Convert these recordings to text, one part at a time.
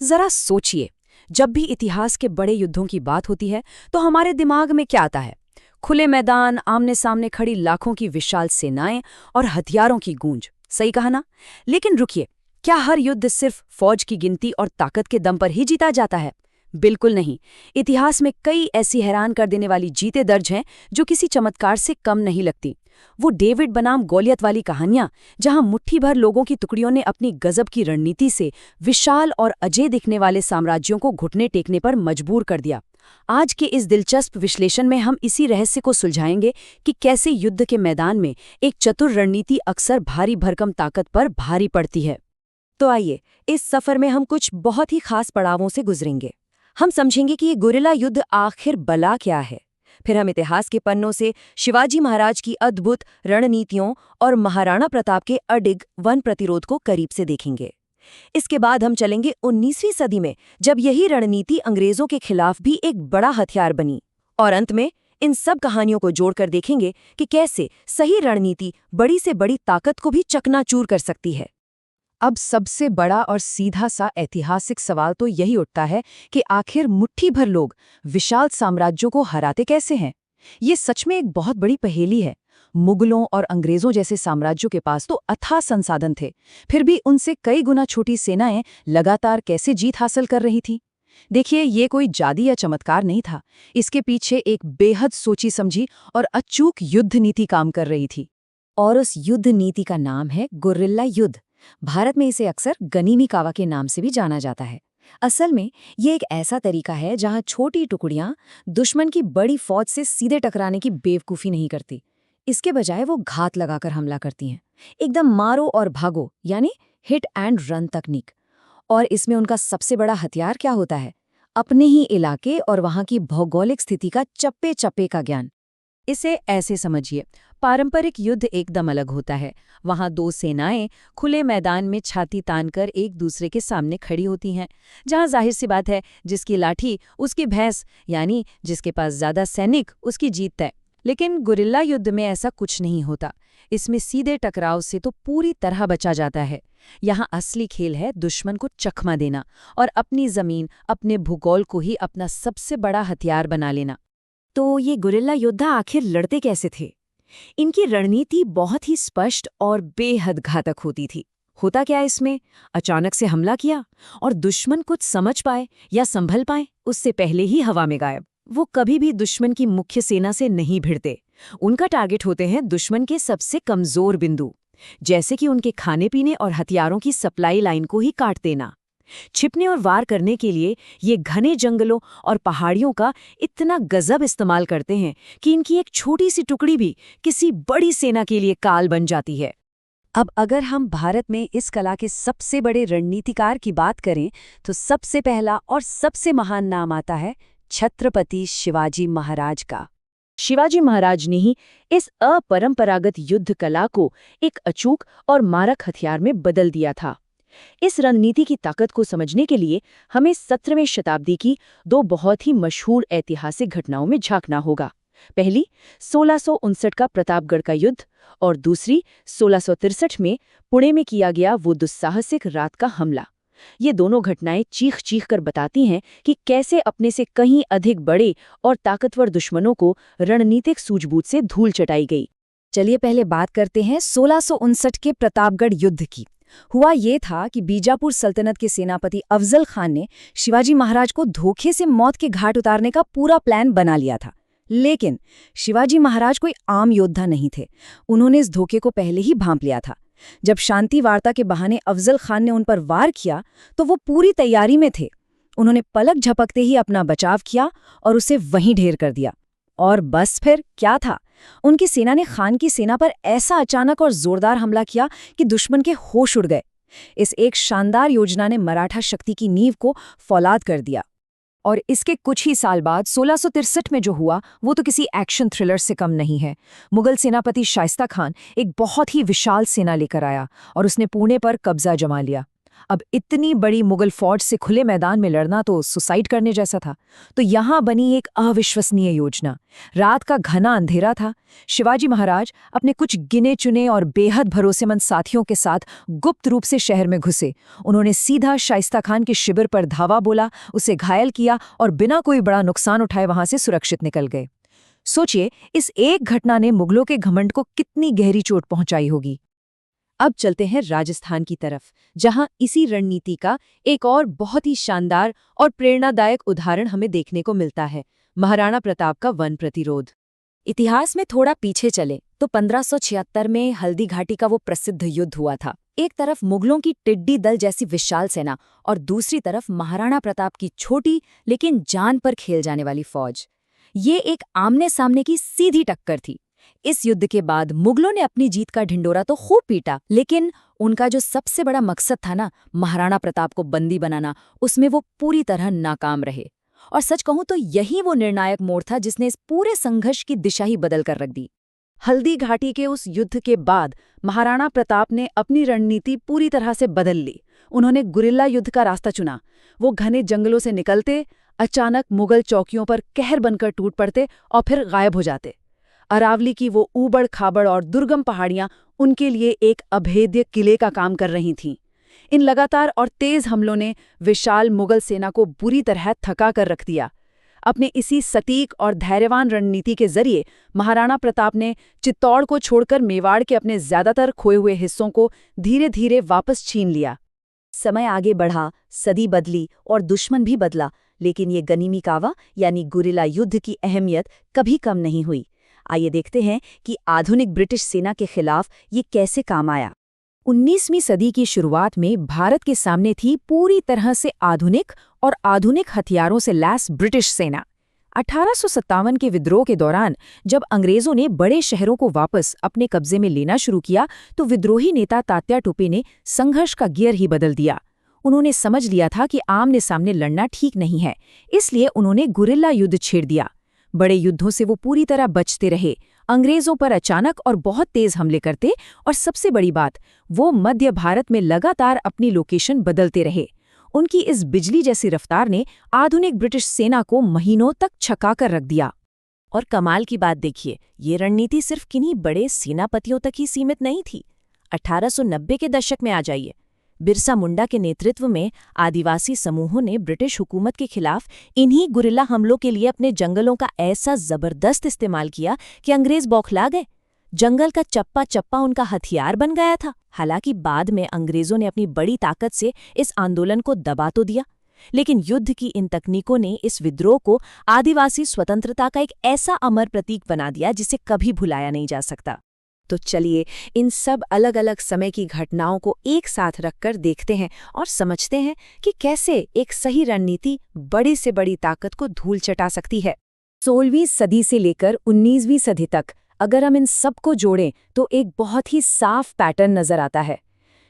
जरा सोचिए, जब भी इतिहास के बड़े युद्धों की बात होती है तो हमारे दिमाग में क्या आता है? खुले मैदान, आमने सामने खड़ी लाखों की विशाल सेनाएं और हथियारों की गूंज। सही कहा ना? लेकिन रुकिए, क्या हर युद्ध सिर्फ फौज की गिनती और ताकत के दम पर ही जीता जाता है? बिल्कुल नहीं। इतिहास में कई ऐसी हैरान कर देने वाली जीतें दर्ज हैं जो किसी चमत्कार से कम नहीं लगती। वो डेविड बनाम गोलियत वाली कहानियां, जहां मुट्ठी भर लोगों की टुकड़ियों ने अपनी गजब की रणनीति से विशाल और अजय दिखने वाले साम्राज्यों को घुटने टेकने पर मजबूर कर दिया। आज के इस दिलचस्प विश्लेषण में हम इसी रहस्य को सुलझाएंगे कि कैसे युद्ध के मैदान में एक चतुर रणनीति अक्सर भारी भरकम ताकत पर भारी पड़ती है। तो आइए, इस सफर में हम कुछ बहुत ही खास पड़ावों से गुजरेंगे। हम समझेंगे कि ये गुरिल्ला युद्ध आखिर बला क्या है। फिर हम इतिहास के पन्नों से शिवाजी महाराज की अद्भुत रणनीतियों और महाराणा प्रताप के अडिग वन प्रतिरोध को करीब से देखेंगे। इसके बाद हम चलेंगे 19वीं सदी में, जब यही रणनीति अंग्रेजों के खिलाफ भी एक बड़ा हथियार बनी। और अंत में इन सब कहानियों को जोड़कर देखेंगे कि कैसे सही रणनीति बड़ी से बड़ी ताकत को भी चकनाचूर कर सकती है। अब सबसे बड़ा और सीधा सा ऐतिहासिक सवाल तो यही उठता है कि आखिर मुट्ठी भर लोग विशाल साम्राज्यों को हराते कैसे हैं? ये सच में एक बहुत बड़ी पहेली है। मुगलों और अंग्रेजों जैसे साम्राज्यों के पास तो अथाह संसाधन थे, फिर भी उनसे कई गुना छोटी सेनाएं लगातार कैसे जीत हासिल कर रही थी? देखिए, ये कोई जादू या चमत्कार नहीं था। इसके पीछे एक बेहद सोची समझी और अचूक युद्ध नीति काम कर रही थी। और उस युद्ध नीति का नाम है गुरिल्ला युद्ध। भारत में इसे अक्सर गनीमी कावा के नाम से भी जाना जाता है। असल में ये एक ऐसा तरीका है जहां छोटी टुकड़ियां दुश्मन की बड़ी फौज से सीधे टकराने की बेवकूफ़ी नहीं करती। इसके बजाय वो घात लगाकर हमला करती हैं, एकदम मारो और भागो, यानी हिट एंड रन तकनीक। और इसमें उनका सबसे बड़ा हथियार क्या होता है? अपने ही इलाके और वहां की भौगोलिक स्थिति का चप्पे चप्पे का ज्ञान। इसे ऐसे समझिए, पारंपरिक युद्ध एकदम अलग होता है। वहां दो सेनाएं खुले मैदान में छाती तानकर एक दूसरे के सामने खड़ी होती हैं, जहां जाहिर सी बात है, जिसकी लाठी उसकी भैंस, यानी जिसके पास ज्यादा सैनिक उसकी जीत तय। लेकिन गुरिल्ला युद्ध में ऐसा कुछ नहीं होता। इसमें सीधे टकराव से तो पूरी तरह बचा जाता है। यहाँ असली खेल है दुश्मन को चकमा देना और अपनी जमीन, अपने भूगोल को ही अपना सबसे बड़ा हथियार बना लेना। तो ये गुरिल्ला योद्धा आखिर लड़ते कैसे थे? इनकी रणनीति बहुत ही स्पष्ट और बेहद घातक होती थी। होता क्या इसमें? अचानक से हमला किया और दुश्मन कुछ समझ पाए या संभल पाए उससे पहले ही हवा में गायब। वो कभी भी दुश्मन की मुख्य सेना से नहीं भिड़ते। उनका टारगेट होते हैं दुश्मन के सबसे कमजोर बिंदु, जैसे कि उनके खाने पीने और हथियारों की सप्लाई लाइन को ही काट देना। छिपने और वार करने के लिए ये घने जंगलों और पहाड़ियों का इतना गजब इस्तेमाल करते हैं कि इनकी एक छोटी सी टुकड़ी भी किसी बड़ी सेना के लिए काल बन जाती है। अब अगर हम भारत में इस कला के सबसे बड़े रणनीतिकार की बात करें तो सबसे पहला और सबसे महान नाम आता है छत्रपति शिवाजी महाराज का। शिवाजी महाराज ने ही इस अपरंपरागत युद्ध कला को एक अचूक और मारक हथियार में बदल दिया था। इस रणनीति की ताकत को समझने के लिए हमें 17वीं शताब्दी की दो बहुत ही मशहूर ऐतिहासिक घटनाओं में झांकना होगा। पहली 1659 का प्रतापगढ़ का युद्ध और दूसरी 1663 में पुणे में किया गया वो दुस्साहसिक रात का हमला। ये दोनों घटनाएं चीख चीख कर बताती हैं कि कैसे अपने से कहीं अधिक बड़े और ताकतवर दुश्मनों को रणनीतिक सूझबूझ से धूल चटाई गई। चलिए पहले बात करते हैं 1659 के प्रतापगढ़ युद्ध की। हुआ ये था कि बीजापुर सल्तनत के सेनापति अफजल खान ने शिवाजी महाराज को धोखे से मौत के घाट उतारने का पूरा प्लान बना लिया था। लेकिन शिवाजी महाराज कोई आम योद्धा नहीं थे। उन्होंने इस धोखे को पहले ही भांप लिया था। जब शांति वार्ता के बहाने अफजल खान ने उन पर वार किया तो वो पूरी तैयारी में थे। उन्होंने पलक झपकते ही अपना बचाव किया और उसे वहीं ढेर कर दिया। और बस फिर क्या था? उनकी सेना ने खान की सेना पर ऐसा अचानक और जोरदार हमला किया कि दुश्मन के होश उड़ गए। इस एक शानदार योजना ने मराठा शक्ति की नींव को फौलाद कर दिया। और इसके कुछ ही साल बाद 1663 में जो हुआ वो तो किसी एक्शन थ्रिलर से कम नहीं है। मुगल सेनापति शाइस्ता खान एक बहुत ही विशाल सेना लेकर आया और उसने पुणे पर कब्जा जमा लिया। अब इतनी बड़ी मुगल फौज से खुले मैदान में लड़ना तो सुसाइड करने जैसा था। तो यहाँ बनी एक अविश्वसनीय योजना। रात का घना अंधेरा था। शिवाजी महाराज अपने कुछ गिने चुने और बेहद भरोसेमंद साथियों के साथ गुप्त रूप से शहर में घुसे। उन्होंने सीधा शाइस्ता खान के शिविर पर धावा बोला, उसे घायल किया और बिना कोई बड़ा नुकसान उठाए वहां से सुरक्षित निकल गए। सोचिए, इस एक घटना ने मुगलों के घमंड को कितनी गहरी चोट पहुंचाई होगी। अब चलते हैं राजस्थान की तरफ, जहां इसी रणनीति का एक और बहुत ही शानदार और प्रेरणादायक उदाहरण हमें देखने को मिलता है, महाराणा प्रताप का वन प्रतिरोध। इतिहास में थोड़ा पीछे चले तो 1576 में हल्दी घाटी का वो प्रसिद्ध युद्ध हुआ था। एक तरफ मुगलों की टिड्डी दल जैसी विशाल सेना और दूसरी तरफ महाराणा प्रताप की छोटी लेकिन जान पर खेल जाने वाली फौज। ये एक आमने सामने की सीधी टक्कर थी। इस युद्ध के बाद मुगलों ने अपनी जीत का ढिंडोरा तो खूब पीटा, लेकिन उनका जो सबसे बड़ा मकसद था ना, महाराणा प्रताप को बंदी बनाना, उसमें वो पूरी तरह नाकाम रहे। और सच कहूं तो यही वो निर्णायक मोड़ था जिसने इस पूरे संघर्ष की दिशा ही बदल कर रख दी। हल्दी घाटी के उस युद्ध के बाद महाराणा प्रताप ने अपनी रणनीति पूरी तरह से बदल ली। उन्होंने गुरिल्ला युद्ध का रास्ता चुना। वो घने जंगलों से निकलते, अचानक मुगल चौकियों पर कहर बनकर टूट पड़ते और फिर गायब हो जाते। अरावली की वो ऊबड़ खाबड़ और दुर्गम पहाड़ियां उनके लिए एक अभेद्य किले का काम कर रही थीं। इन लगातार और तेज हमलों ने विशाल मुगल सेना को बुरी तरह थका कर रख दिया। अपने इसी सटीक और धैर्यवान रणनीति के जरिए महाराणा प्रताप ने चित्तौड़ को छोड़कर मेवाड़ के अपने ज्यादातर खोए हुए हिस्सों को धीरे धीरे वापस छीन लिया। समय आगे बढ़ा, सदी बदली और दुश्मन भी बदला, लेकिन ये गनीमी कावा यानी गुरिल्ला युद्ध की अहमियत कभी कम नहीं हुई। आइए देखते हैं कि आधुनिक ब्रिटिश सेना के खिलाफ ये कैसे काम आया। 19वीं सदी की शुरुआत में भारत के सामने थी पूरी तरह से आधुनिक और आधुनिक हथियारों से लैस ब्रिटिश सेना। 1857 के विद्रोह के दौरान जब अंग्रेजों ने बड़े शहरों को वापस अपने कब्जे में लेना शुरू किया, तो विद्रोही नेता तात्या टोपे ने संघर्ष का गियर ही बदल दिया। उन्होंने समझ लिया था कि आमने सामने लड़ना ठीक नहीं है, इसलिए उन्होंने गुरिल्ला युद्ध छेड़ दिया। बड़े युद्धों से वो पूरी तरह बचते रहे, अंग्रेजों पर अचानक और बहुत तेज हमले करते, और सबसे बड़ी बात, वो मध्य भारत में लगातार अपनी लोकेशन बदलते रहे। उनकी इस बिजली जैसी रफ्तार ने आधुनिक ब्रिटिश सेना को महीनों तक छका कर रख दिया। और कमाल की बात देखिए, ये रणनीति सिर्फ किन्हीं बड़े सेनापतियों तक ही सीमित नहीं थी। 1890 के दशक में आ जाइए, बिरसा मुंडा के नेतृत्व में आदिवासी समूहों ने ब्रिटिश हुकूमत के खिलाफ इन्हीं गुरिल्ला हमलों के लिए अपने जंगलों का ऐसा जबरदस्त इस्तेमाल किया कि अंग्रेज बौखला गए। जंगल का चप्पा चप्पा उनका हथियार बन गया था। हालांकि बाद में अंग्रेजों ने अपनी बड़ी ताकत से इस आंदोलन को दबा तो दिया, लेकिन युद्ध की इन तकनीकों ने इस विद्रोह को आदिवासी स्वतंत्रता का एक ऐसा अमर प्रतीक बना दिया जिसे कभी भुलाया नहीं जा सकता। तो चलिए इन सब अलग अलग समय की घटनाओं को एक साथ रखकर देखते हैं और समझते हैं कि कैसे एक सही रणनीति बड़ी से बड़ी ताकत को धूल चटा सकती है। 16वीं सदी से लेकर 19वीं सदी तक अगर हम इन सब को जोड़ें तो एक बहुत ही साफ पैटर्न नजर आता है।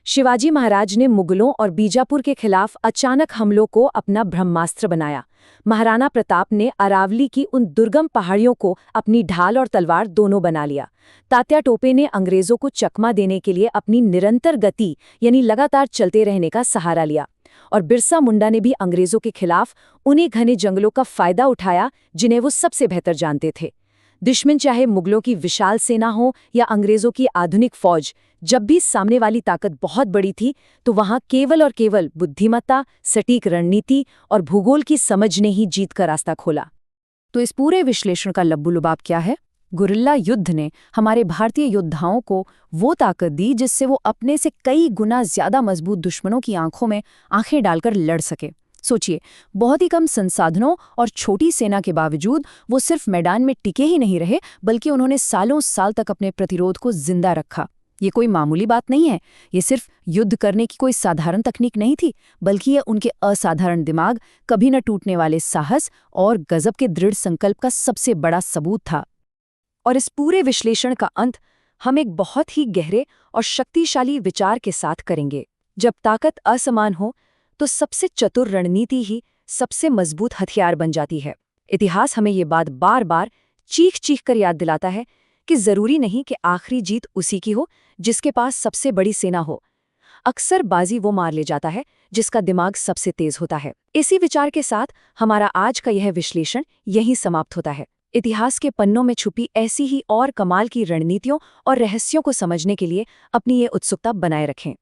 शिवाजी महाराज ने मुगलों और बीजापुर के खिलाफ अचानक हमलों को अपना ब्रह्मास्त्र बनाया। महाराणा प्रताप ने अरावली की उन दुर्गम पहाड़ियों को अपनी ढाल और तलवार दोनों बना लिया। तात्या टोपे ने अंग्रेजों को चकमा देने के लिए अपनी निरंतर गति यानी लगातार चलते रहने का सहारा लिया। और बिरसा मुंडा ने भी अंग्रेजों के खिलाफ उन्हीं घने जंगलों का फायदा उठाया जिन्हें वो सबसे बेहतर जानते थे। दुश्मन चाहे मुगलों की विशाल सेना हो या अंग्रेजों की आधुनिक फौज, जब भी सामने वाली ताकत बहुत बड़ी थी तो वहां केवल और केवल बुद्धिमत्ता, सटीक रणनीति और भूगोल की समझ ने ही जीत का रास्ता खोला। तो इस पूरे विश्लेषण का लब्बू-लुबाब क्या है? गुरिल्ला युद्ध ने हमारे भारतीय योद्धाओं को वो ताकत दी जिससे वो अपने से कई गुना ज्यादा मजबूत दुश्मनों की आंखों में आंखें डालकर लड़ सके। सोचिए, बहुत ही कम संसाधनों और छोटी सेना के बावजूद वो सिर्फ मैदान में टिके ही नहीं रहे, बल्कि उन्होंने सालों साल तक अपने प्रतिरोध को जिंदा रखा। ये कोई मामूली बात नहीं है। ये सिर्फ युद्ध करने की कोई साधारण तकनीक नहीं थी, बल्कि ये उनके असाधारण दिमाग, कभी न टूटने वाले साहस और गजब के दृढ़ संकल्प का सबसे बड़ा सबूत था। और इस पूरे विश्लेषण का अंत हम एक बहुत ही गहरे और शक्तिशाली विचार के साथ करेंगे। जब ताकत असमान हो तो सबसे चतुर रणनीति ही सबसे मजबूत हथियार बन जाती है। इतिहास हमें ये बात बार बार चीख चीख कर याद दिलाता है कि जरूरी नहीं कि आखिरी जीत उसी की हो जिसके पास सबसे बड़ी सेना हो। अक्सर बाजी वो मार ले जाता है जिसका दिमाग सबसे तेज होता है। इसी विचार के साथ हमारा आज का यह विश्लेषण यहीं समाप्त होता है। इतिहास के पन्नों में छुपी ऐसी ही और कमाल की रणनीतियों और रहस्यों को समझने के लिए अपनी ये उत्सुकता बनाए रखें।